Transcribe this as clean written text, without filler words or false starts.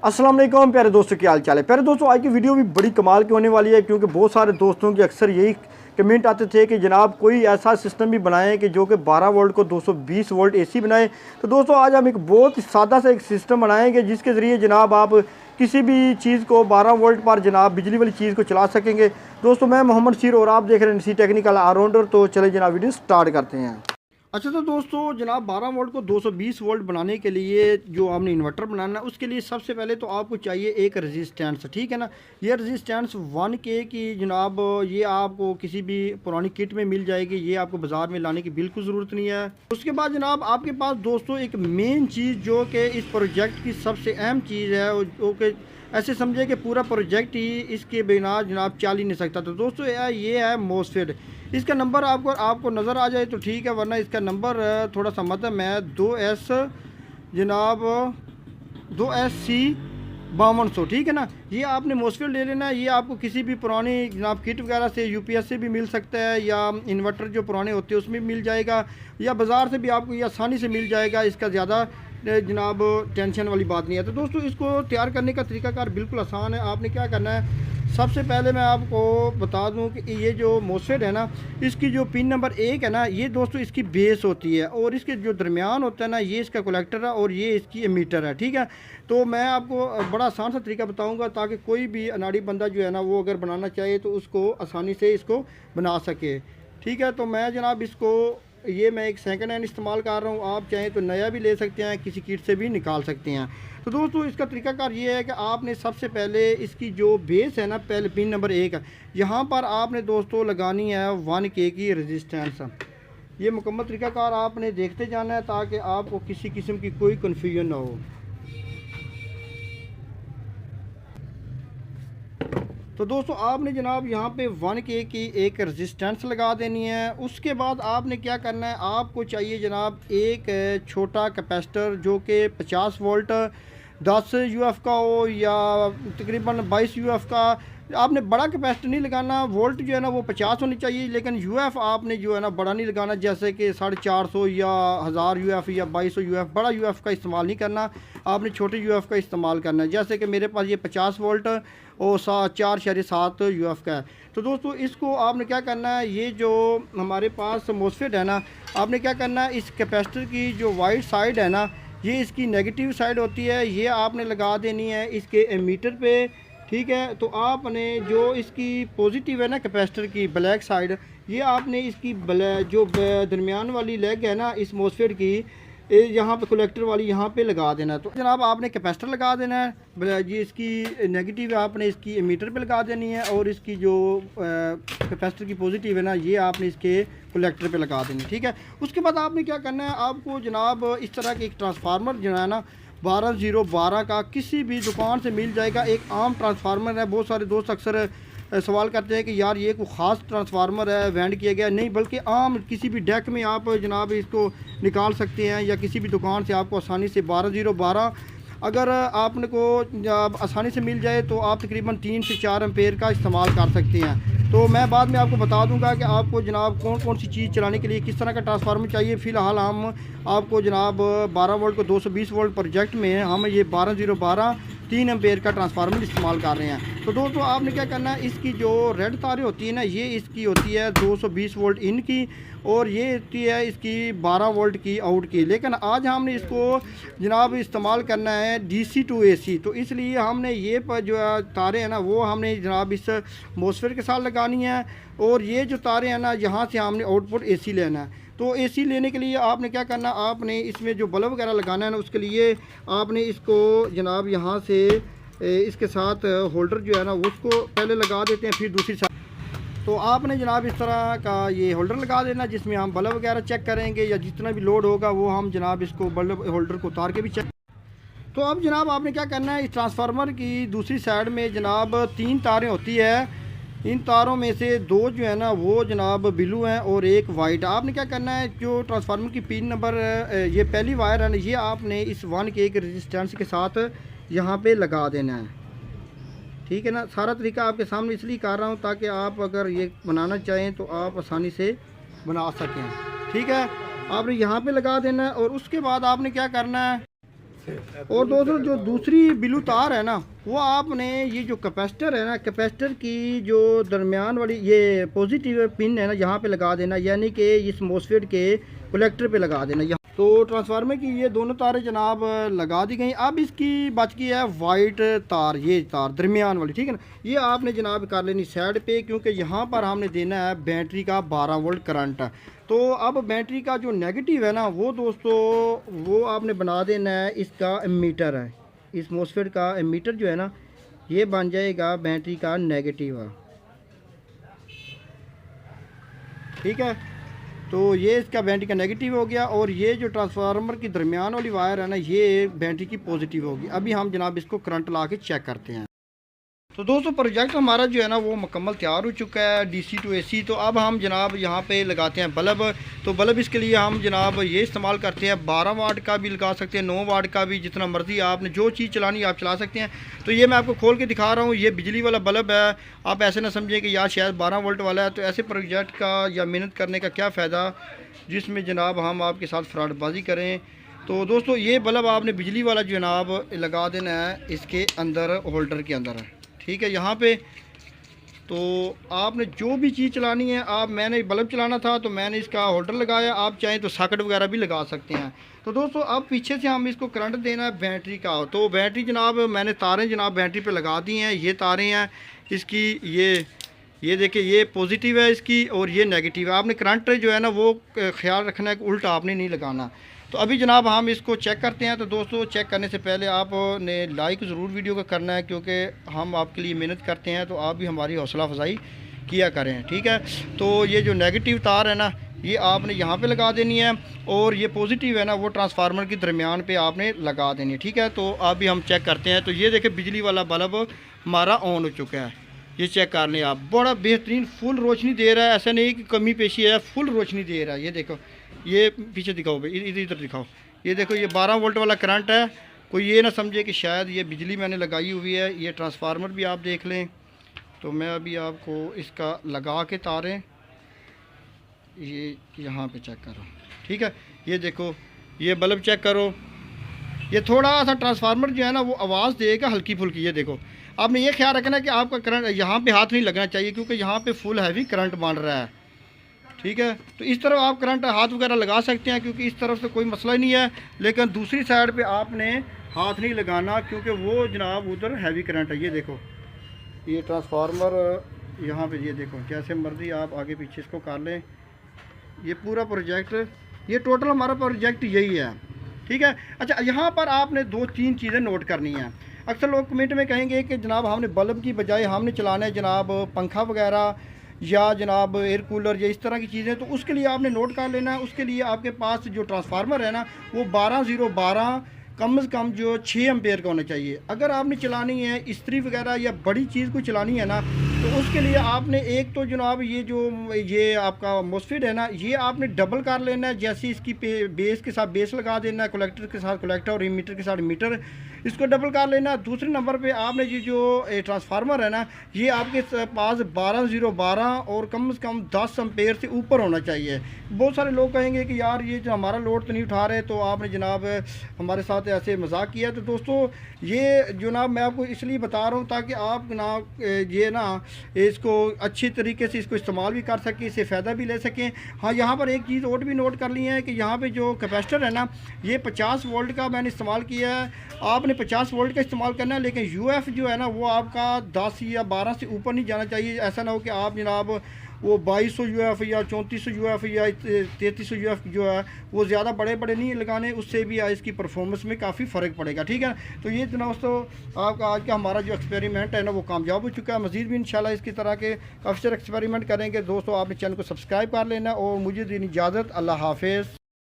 अस्सलाम वालेकुम प्यारे दोस्तों, क्या हाल चाल है। प्यारे दोस्तों, आज की वीडियो भी बड़ी कमाल की होने वाली है, क्योंकि बहुत सारे दोस्तों के अक्सर यही कमेंट आते थे कि जनाब कोई ऐसा सिस्टम भी बनाएं कि जो कि 12 वोल्ट को 220 वोल्ट एसी बनाए। तो दोस्तों, आज हम एक बहुत सादा सा एक सिस्टम बनाएंगे जिसके ज़रिए जनाब आप किसी भी चीज़ को 12 वोल्ट पर जनाब बिजली वाली चीज़ को चला सकेंगे। दोस्तों, मैं मोहम्मद शीर और आप देख रहे हैं सी टेक्निकल ऑलराउंडर। तो चले जनाब वीडियो स्टार्ट करते हैं। अच्छा, तो दोस्तों जनाब 12 वोल्ट को 220 वोल्ट बनाने के लिए जो आपने इन्वर्टर बनाना है, उसके लिए सबसे पहले तो आपको चाहिए एक रेजिस्टेंस, ठीक है ना। ये रेजिस्टेंस 1K की जनाब ये आपको किसी भी पुरानी किट में मिल जाएगी, ये आपको बाज़ार में लाने की बिल्कुल ज़रूरत नहीं है। उसके बाद जनाब आपके पास दोस्तों एक मेन चीज़ जो कि इस प्रोजेक्ट की सबसे अहम चीज़ है, जो कि ऐसे समझे कि पूरा प्रोजेक्ट ही इसके बिना जनाब चल ही नहीं सकता। तो दोस्तों ये है मोसफेट। इसका नंबर आपको नज़र आ जाए तो ठीक है, वरना इसका नंबर थोड़ा सा मतलब है 2S जनाब 2SC 5200, ठीक है ना। ये आपने मोसफेट ले लेना है। ये आपको किसी भी पुरानी जनाब किट वगैरह से UPS से भी मिल सकता है, या इन्वर्टर जो पुराने होते हैं उसमें भी मिल जाएगा, या बाज़ार से भी आपको ये आसानी से मिल जाएगा। इसका ज़्यादा जनाब टेंशन वाली बात नहीं है। तो दोस्तों, इसको तैयार करने का तरीकाकार बिल्कुल आसान है। आपने क्या करना है, सबसे पहले मैं आपको बता दूं कि ये जो मोसफेट है ना, इसकी जो पिन नंबर 1 है ना, ये दोस्तों इसकी बेस होती है, और इसके जो दरमियान होता है ना, ये इसका कलेक्टर है और ये इसकी एमीटर है, ठीक है। तो मैं आपको बड़ा आसान सा तरीका बताऊंगा ताकि कोई भी अनाड़ी बंदा जो है ना, वो अगर बनाना चाहे तो उसको आसानी से इसको बना सके, ठीक है। तो मैं जनाब इसको मैं एक सेकंड हैंड इस्तेमाल कर रहा हूँ। आप चाहें तो नया भी ले सकते हैं, किसी किट से भी निकाल सकते हैं। तो दोस्तों, इसका तरीकाकार ये है कि आपने सबसे पहले इसकी जो बेस है ना, पहले पिन नंबर 1 यहाँ पर आपने दोस्तों लगानी है 1K की रेजिस्टेंस। ये मुकम्मल तरीकाकार आपने देखते जाना है ताकि आपको किसी किस्म की कोई कन्फ्यूजन ना हो। तो दोस्तों, आपने जनाब यहाँ पे 1K की एक रेजिस्टेंस लगा देनी है। उसके बाद आपने क्या करना है, आपको चाहिए जनाब एक छोटा कैपेसिटर जो कि 50 वोल्ट 10 UF का हो, या तकरीबन 22 UF का। आपने बड़ा कैपेसिटर नहीं लगाना, वोल्ट जो है ना वो 50 होनी चाहिए, लेकिन UF आपने जो है ना बड़ा नहीं लगाना, जैसे कि 450 या 1000 UF या 2200 UF। बड़ा UF का इस्तेमाल नहीं करना, आपने छोटे UF का इस्तेमाल करना है। जैसे कि मेरे पास ये 50 वोल्ट और 4.7 UF का है। तो दोस्तों, इसको आपने क्या करना है, ये जो हमारे पास मोसफेट है ना, आपने क्या करना है, इस कैपेसिटर की जो वाइट साइड है ना, ये इसकी नेगेटिव साइड होती है, ये आपने लगा देनी है इसके एमीटर पे, ठीक है। तो आपने जो इसकी पॉजिटिव है ना कैपेसिटर की ब्लैक साइड, ये आपने इसकी जो दरमियान वाली लेग है ना इस मोसफेट की, यहाँ पे कलेक्टर वाली यहाँ पे लगा देना है। तो जनाब आपने कैपेसिटर लगा देना है, ये इसकी नेगेटिव आपने इसकी एमीटर पे लगा देनी है, और इसकी जो कैपेसिटर की पॉजिटिव है ना, ये आपने इसके कलेक्टर पे लगा देनी है, ठीक है। उसके बाद आपने क्या करना है, आपको जनाब इस तरह के एक ट्रांसफार्मर जो है ना 12012 का किसी भी दुकान से मिल जाएगा। एक आम ट्रांसफार्मर है। बहुत सारे दोस्त अक्सर सवाल करते हैं कि यार ये कोई ख़ास ट्रांसफार्मर है, वेंड किया गया, नहीं, बल्कि आम किसी भी डेक में आप जनाब इसको निकाल सकते हैं, या किसी भी दुकान से आपको आसानी से 12012 अगर आपने को आसानी से मिल जाए तो आप तकरीबन 3 से 4 एम्पेयर का इस्तेमाल कर सकते हैं। तो मैं बाद में आपको बता दूंगा कि आपको जनाब कौन कौन सी चीज़ चलाने के लिए किस तरह का ट्रांसफार्मर चाहिए। फ़िलहाल हम आपको जनाब 12 वोल्ट को 220 वोल्ट प्रोजेक्ट में हम ये 12012 3 एम्पेयर का ट्रांसफार्मर इस्तेमाल कर रहे हैं। तो दोस्तों, आपने क्या करना है, इसकी जो रेड तारें होती है ना, ये इसकी होती है 220 वोल्ट इन की, और ये होती है इसकी 12 वोल्ट की आउट की। लेकिन आज हमने इसको जनाब इस्तेमाल करना है DC to AC, तो इसलिए हमने ये पर जो तारें हैं ना, वो हमने जनाब इस मोसफेट के साथ लगानी है, और ये जो तारें हैं ना, यहाँ से हमने आउटपुट AC लेना है। तो AC लेने के लिए आपने क्या करना, आपने इसमें जो बल्ब वगैरह लगाना है ना, उसके लिए आपने इसको जनाब यहाँ से इसके साथ होल्डर जो है ना उसको पहले लगा देते हैं, फिर दूसरी साइड। तो आपने जनाब इस तरह का ये होल्डर लगा देना, जिसमें हम बल्ब वगैरह चेक करेंगे, या जितना भी लोड होगा वो हम जनाब इसको बल्ब होल्डर को उतार के भी चेक। तो अब जनाब आपने क्या करना है, इस ट्रांसफार्मर की दूसरी साइड में जनाब 3 तारें होती है। इन तारों में से 2 जो है ना वो जनाब ब्लू हैं और एक वाइट। आपने क्या करना है, जो ट्रांसफार्मर की पिन नंबर ये पहली वायर है ना, ये आपने इस 1K के रेजिस्टेंस के साथ यहाँ पे लगा देना है, ठीक है ना। सारा तरीका आपके सामने इसलिए कर रहा हूँ ताकि आप अगर ये बनाना चाहें तो आप आसानी से बना सकें, ठीक है। आपने यहाँ पे लगा देना है, और उसके बाद आपने क्या करना है, और दोस्तों जो दूसरी ब्लू तार है ना, वो आपने ये जो कैपेसिटर है ना, कैपेसिटर की जो दरमियान वाली ये पॉजिटिव पिन है ना, यहाँ पे लगा देना, यानी कि इस मोसफेट के कलेक्टर पे लगा देना। यहाँ तो ट्रांसफार्मर की ये दोनों तारें जनाब लगा दी गई। अब इसकी बच गई है वाइट तार, ये तार दरमियान वाली, ठीक है ना। ये आपने जनाब कर लेनी साइड पे, क्योंकि यहाँ पर हमने देना है बैटरी का 12 वोल्ट करंट। तो अब बैटरी का जो नेगेटिव है ना, वो दोस्तों वो आपने बना देना है, इसका एमीटर है, इस मोसफेट का एमीटर जो है ना, ये बन जाएगा बैटरी का नेगेटिव, ठीक है। तो ये इसका बैटरी का नेगेटिव हो गया, और ये जो ट्रांसफार्मर की दरमियान वाली वायर है ना, ये बैटरी की पॉजिटिव होगी। अभी हम जनाब इसको करंट ला के चेक करते हैं। तो दोस्तों प्रोजेक्ट हमारा जो है ना वो मुकम्मल तैयार हो चुका है, डीसी टू एसी। तो अब हम जनाब यहाँ पे लगाते हैं बल्ब। तो बल्ब इसके लिए हम जनाब ये इस्तेमाल करते हैं, 12 वाट का भी लगा सकते हैं, 9 वाट का भी, जितना मर्ज़ी आपने जो चीज़ चलानी आप चला सकते हैं। तो ये मैं आपको खोल के दिखा रहा हूँ, ये बिजली वाला बल्ब है। आप ऐसे ना समझें कि यार शायद 12 वोल्ट वाला है। तो ऐसे प्रोजेक्ट का या मेहनत करने का क्या फ़ायदा जिसमें जनाब हम आपके साथ फ्रॉडबाजी करें। तो दोस्तों ये बल्ब आपने बिजली वाला जनाब लगा देना है इसके अंदर, होल्डर के अंदर, ठीक है। यहाँ पे तो आपने जो भी चीज़ चलानी है, आप मैंने बल्ब चलाना था तो मैंने इसका होल्डर लगाया, आप चाहें तो सॉकेट वगैरह भी लगा सकते हैं। तो दोस्तों अब पीछे से हम इसको करंट देना है बैटरी का। तो बैटरी जनाब मैंने तारें जनाब बैटरी पे लगा दी हैं, ये तारें हैं इसकी, ये देखिए ये पॉजिटिव है इसकी और ये नेगेटिव है। आपने करंट जो है ना वो ख्याल रखना है कि उल्टा आपने नहीं लगाना। तो अभी जनाब हम इसको चेक करते हैं। तो दोस्तों चेक करने से पहले आपने लाइक ज़रूर वीडियो को करना है, क्योंकि हम आपके लिए मेहनत करते हैं, तो आप भी हमारी हौसला अफजाई किया करें, ठीक है। तो ये जो नेगेटिव तार है ना, ये आपने यहाँ पे लगा देनी है, और ये पॉजिटिव है ना वो ट्रांसफार्मर के दरमियान पे आपने लगा देनी है, ठीक है। तो अभी हम चेक करते हैं। तो ये देखें बिजली वाला बल्ब हमारा ऑन हो चुका है, ये चेक कर लें आप, बड़ा बेहतरीन फुल रोशनी दे रहा है, ऐसा नहीं कि कमी पेशी है, फुल रोशनी दे रहा है। ये देखो, ये पीछे दिखाओ भाई, इधर इधर दिखाओ, ये देखो ये 12 वोल्ट वाला करंट है। कोई ये ना समझे कि शायद ये बिजली मैंने लगाई हुई है। ये ट्रांसफार्मर भी आप देख लें। तो मैं अभी आपको इसका लगा के तारें ये यहाँ पे चेक करो, ठीक है। ये देखो ये बल्ब चेक करो, ये थोड़ा सा ट्रांसफार्मर जो है ना वो आवाज़ देगा हल्की फुल्की। ये देखो, आपने ये ख्याल रखना है कि आपका करंट यहाँ पे हाथ नहीं लगना चाहिए, क्योंकि यहाँ पे फुल हैवी करंट बन रहा है, ठीक है। तो इस तरफ आप करंट हाथ वगैरह लगा सकते हैं, क्योंकि इस तरफ से कोई मसला ही नहीं है। लेकिन दूसरी साइड पे आपने हाथ नहीं लगाना, क्योंकि वो जनाब उधर हैवी करंट है। ये देखो ये ट्रांसफार्मर यहाँ पे, ये देखो जैसे मर्ज़ी आप आगे पीछे इसको कर लें। ये पूरा प्रोजेक्ट, ये टोटल हमारा प्रोजेक्ट यही है, ठीक है। अच्छा यहाँ पर आपने 2-3 चीज़ें नोट करनी हैं। अक्सर लोग कमेंट में कहेंगे कि जनाब हमने बल्ब की बजाय हमने चलाना है जनाब पंखा वगैरह या जनाब एयर कूलर या इस तरह की चीज़ें। तो उसके लिए आपने नोट कर लेना है, उसके लिए आपके पास जो ट्रांसफार्मर है ना वो 12012 कम से कम जो 6 एम्पेयर का होना चाहिए। अगर आपने चलानी है इस्त्री वगैरह या बड़ी चीज़ को चलानी है ना, तो उसके लिए आपने एक तो जनाब ये आपका मोसफेट है ना, ये आपने डबल कर लेना है। जैसे इसकी बेस के साथ बेस लगा देना है, कलेक्टर के साथ कलेक्टर और मीटर के साथ मीटर, इसको डबल कर लेना। दूसरे नंबर पे आपने ये जो ट्रांसफार्मर है ना, ये आपके पास 12012 और कम से कम 10 एम्पेयर से ऊपर होना चाहिए। बहुत सारे लोग कहेंगे कि यार ये जो हमारा लोड तो नहीं उठा रहे, तो आपने जनाब हमारे साथ ऐसे मजाक किया। तो दोस्तों ये जनाब मैं आपको इसलिए बता रहा हूँ ताकि आप ना ये ना इसको अच्छी तरीके से इसको इस्तेमाल भी कर सकें, इससे फ़ायदा भी ले सकें। हाँ यहाँ पर एक चीज़ और भी नोट कर ली है कि यहाँ पे जो कैपेसिटर है ना, ये 50 वोल्ट का मैंने इस्तेमाल किया है। आपने 50 वोल्ट का इस्तेमाल करना है, लेकिन यूएफ जो है ना वो आपका 10 या 12 से ऊपर नहीं जाना चाहिए। ऐसा ना हो कि आप जनाब वो 2200 यूएफ या 3400 यूएफ या 3300 यूएफ जो है वो ज़्यादा बड़े बड़े नहीं लगाने, उससे भी इसकी परफॉर्मेंस में काफ़ी फ़र्क पड़ेगा, ठीक है। तो ये दोस्तों आपका आज का हमारा जो एक्सपेरिमेंट है ना वो कामयाब हो चुका है। मज़ीद भी इंशाल्लाह इसकी तरह के काफ़ी सारे एक्सपेरिमेंट करेंगे। दोस्तों आपने चैनल को सब्सक्राइब कर लेना और मुझे देनी इजाज़त। अल्लाह हाफिज़।